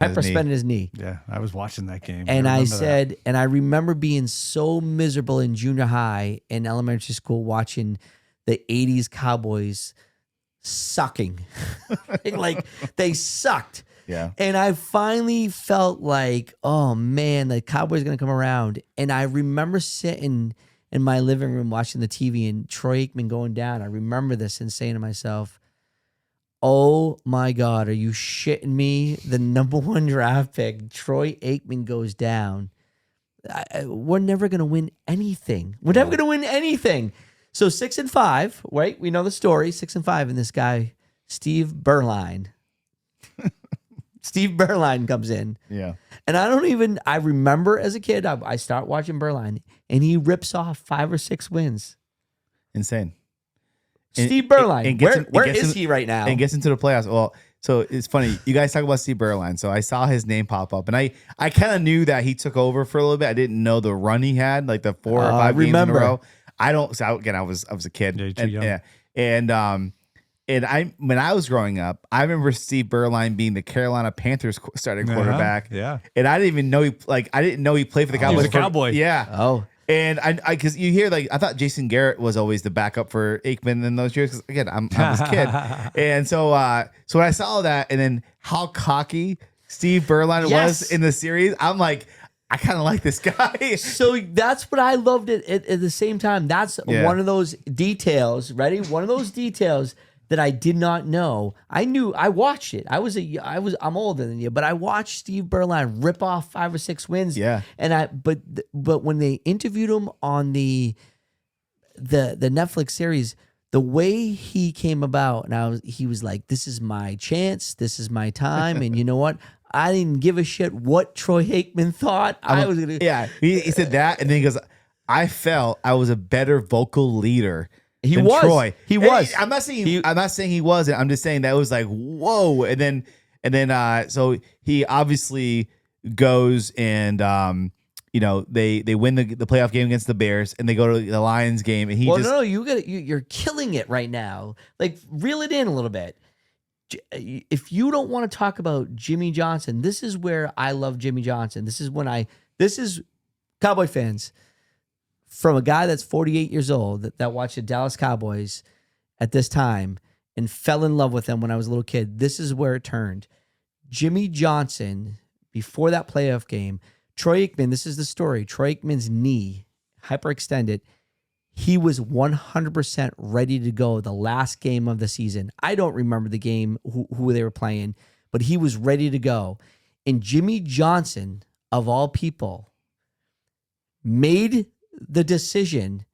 Hyperextended his knee. Yeah, I was watching that game. And I remember said, and I remember being so miserable in junior high and elementary school watching the 80s Cowboys sucking. Like they sucked. Yeah. And I finally felt like, oh man, the Cowboys are going to come around. And I remember sitting in my living room watching the TV and Troy Aikman going down. I remember this and saying to myself, oh my God, are you shitting me? The number 1 draft pick, Troy Aikman, goes down. We're never going to win anything. We're never going to win anything. So 6-5, right? We know the story, 6-5. And this guy, Steve Beuerlein. Steve Beuerlein comes in. Yeah. And I remember as a kid, I start watching Beuerlein and he rips off 5 or 6 wins. Insane. Steve Beuerlein, where is he right now? And gets into the playoffs. Well, so it's funny. You guys talk about Steve Beuerlein. So I saw his name pop up, and I kind of knew that he took over for a little bit. I didn't know the run he had, like the 4 or 5 games in a row. I don't. So again, I was a kid. Yeah, you're too young. And when I was growing up, I remember Steve Beuerlein being the Carolina Panthers starting quarterback. Yeah. And I didn't even know he played for the Cowboys. He was a Cowboy. Yeah. Oh. And I because you hear I thought Jason Garrett was always the backup for Aikman in those years. Because again, I was a kid, and so when I saw that, and then how cocky Steve Beuerlein was in the series, I'm like, I kind of like this guy. So that's what I loved at the same time. That's one of those details. Ready? One of those details that I did not know. I watched it. I'm older than you, but I watched Steve Beuerlein rip off 5 or 6 wins. Yeah. And but when they interviewed him on the Netflix series, the way he came about, and he was like, "This is my chance. This is my time." And you know what? I didn't give a shit what Troy Aikman thought. I was gonna. Yeah, he said that, and then he goes, "I felt I was a better vocal leader." He was. Troy. He was. I'm not saying he wasn't. I'm just saying that was like, whoa. And then so he obviously goes and they win the playoff game against the Bears, and they go to the Lions game, and you're killing it right now. Like, reel it in a little bit. If you don't want to talk about Jimmy Johnson, this is where I love Jimmy Johnson. This is Cowboy fans. From a guy that's 48 years old that watched the Dallas Cowboys at this time and fell in love with them when I was a little kid, this is where it turned. Jimmy Johnson, before that playoff game, Troy Aikman, this is the story. Troy Aikman's knee, hyperextended, he was 100% ready to go the last game of the season. I don't remember the game, who they were playing, but he was ready to go. And Jimmy Johnson, of all people, made the decision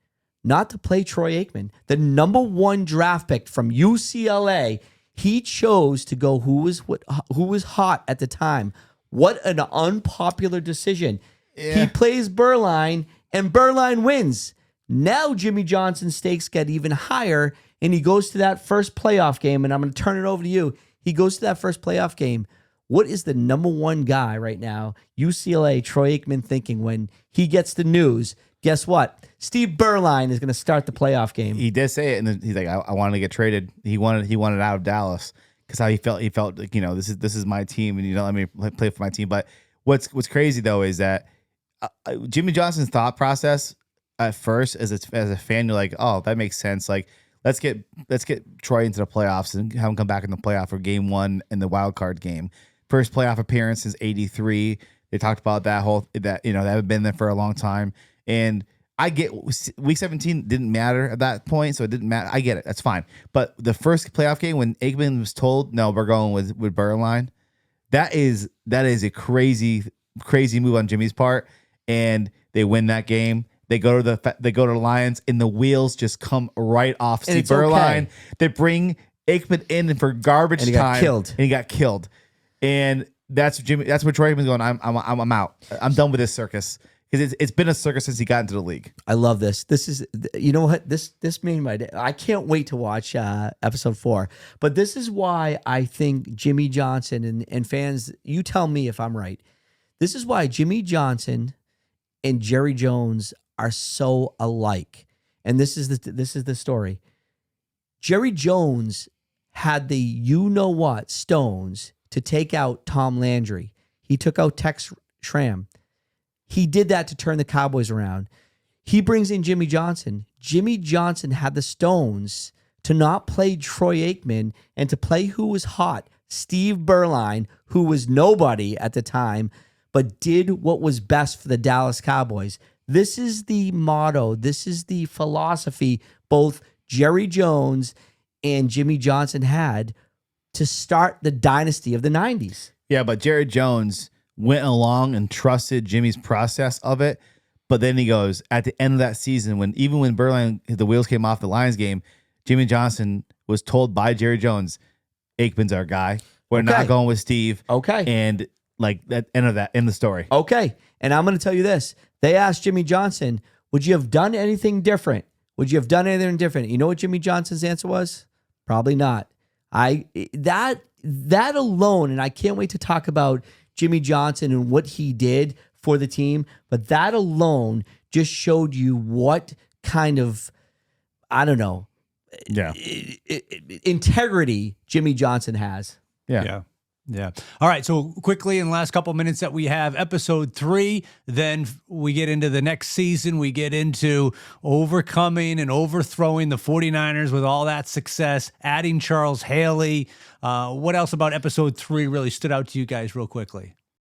not to play Troy Aikman, the number 1 draft pick from UCLA. He chose to go who was hot at the time. What an unpopular decision. Yeah. He plays Beuerlein, and Beuerlein wins. Now Jimmy Johnson's stakes get even higher, and he goes to that first playoff game, and I'm going to turn it over to you. He goes to that first playoff game. What is the number 1 guy right now, UCLA, Troy Aikman, thinking when he gets the news? Guess what? Steve Beuerlein is going to start the playoff game. He did say it, and he's like, "I wanted to get traded." He wanted out of Dallas because how he felt. He felt like, this is my team, and you don't let me play for my team. But what's crazy though is that Jimmy Johnson's thought process at first, as a fan, you're like, "Oh, that makes sense." Like, let's get Troy into the playoffs and have him come back in the playoff for game 1 in the wild card game. First playoff appearance since '83. They talked about that they haven't been there for a long time. And I get week 17 didn't matter at that point, so it didn't matter. I get it. That's fine. But the first playoff game when Aikman was told, no, we're going with Beuerlein, that is a crazy move on Jimmy's part. And they win that game. They go to the Lions, and the wheels just come right off Steve Beuerlein. Okay. They bring Aikman in for garbage time. And he got killed. And that's where Troy Aikman's going, I'm out. I'm done with this circus. Because it's been a circus since he got into the league. I love this. This is, you know what? This made my day. I can't wait to watch episode 4. But this is why I think Jimmy Johnson and fans, you tell me if I'm right. This is why Jimmy Johnson and Jerry Jones are so alike. And this is the story. Jerry Jones had the stones to take out Tom Landry. He took out Tex Schramm. He did that to turn the Cowboys around. He brings in Jimmy Johnson. Jimmy Johnson had the stones to not play Troy Aikman and to play who was hot, Steve Beuerlein, who was nobody at the time, but did what was best for the Dallas Cowboys. This is the motto. This is the philosophy both Jerry Jones and Jimmy Johnson had to start the dynasty of the 90s. Yeah, but Jerry Jones went along and trusted Jimmy's process of it. But then he goes, at the end of that season, when Beuerlein, the wheels came off the Lions game, Jimmy Johnson was told by Jerry Jones, Aikman's our guy. We're not going with Steve. Okay. And like that end of that in the story. Okay. And I'm going to tell you this. They asked Jimmy Johnson, would you have done anything different? Would you have done anything different? You know what Jimmy Johnson's answer was? Probably not. That alone, and I can't wait to talk about Jimmy Johnson and what he did for the team, but that alone just showed you what kind of, I don't know, integrity Jimmy Johnson has. Yeah. All right. So quickly, in the last couple minutes that we have, episode 3, then we get into the next season. We get into overcoming and overthrowing the 49ers with all that success, adding Charles Haley. What else about episode 3 really stood out to you guys real quickly?